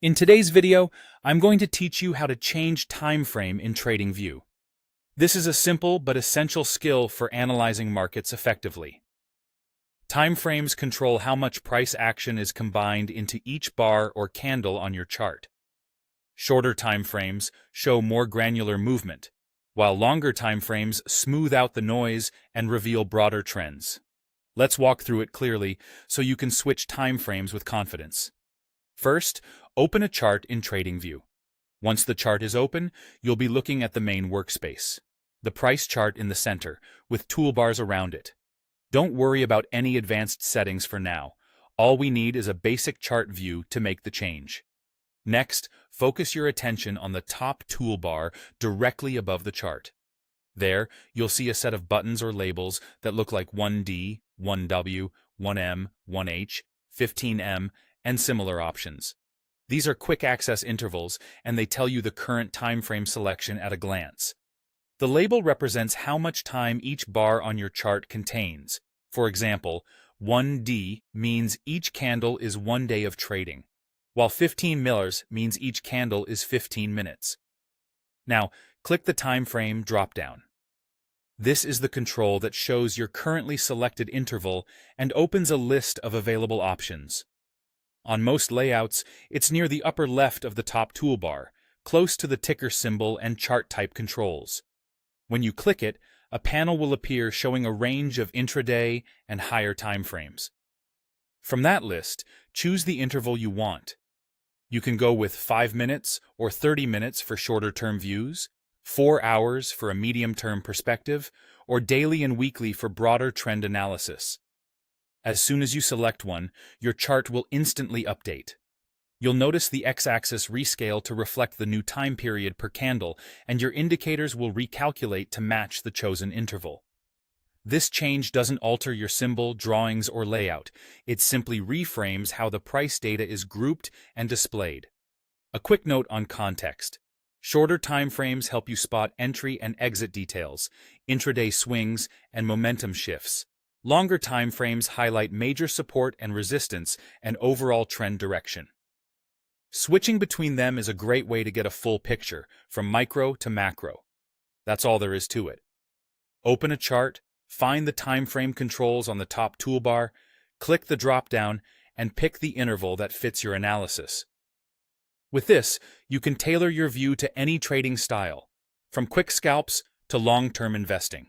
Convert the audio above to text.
In today's video, I'm going to teach you how to change time frame in TradingView. This is a simple but essential skill for analyzing markets effectively. Time frames control how much price action is combined into each bar or candle on your chart. Shorter time frames show more granular movement, while longer time frames smooth out the noise and reveal broader trends. Let's walk through it clearly so you can switch time frames with confidence. First, open a chart in TradingView. Once the chart is open, you'll be looking at the main workspace, the price chart in the center, with toolbars around it. Don't worry about any advanced settings for now. All we need is a basic chart view to make the change. Next, focus your attention on the top toolbar directly above the chart. There, you'll see a set of buttons or labels that look like 1D, 1W, 1M, 1H, 15M, and similar options. These are quick access intervals, and they tell you the current time frame selection at a glance. The label represents how much time each bar on your chart contains. For example, 1D means each candle is 1 day of trading, while 15 millers means each candle is 15 minutes. Now, click the time frame drop-down. This is the control that shows your currently selected interval and opens a list of available options. On most layouts, it's near the upper left of the top toolbar, close to the ticker symbol and chart type controls. When you click it, a panel will appear showing a range of intraday and higher time frames. From that list, choose the interval you want. You can go with 5 minutes or 30 minutes for shorter-term views, 4 hours for a medium-term perspective, or daily and weekly for broader trend analysis. As soon as you select one, your chart will instantly update. You'll notice the x-axis rescale to reflect the new time period per candle, and your indicators will recalculate to match the chosen interval. This change doesn't alter your symbol, drawings, or layout. It simply reframes how the price data is grouped and displayed. A quick note on context. Shorter time frames help you spot entry and exit details, intraday swings, and momentum shifts. Longer time frames highlight major support and resistance and overall trend direction. Switching between them is a great way to get a full picture, from micro to macro. That's all there is to it. Open a chart, find the time frame controls on the top toolbar, click the drop-down, and pick the interval that fits your analysis. With this, you can tailor your view to any trading style, from quick scalps to long-term investing.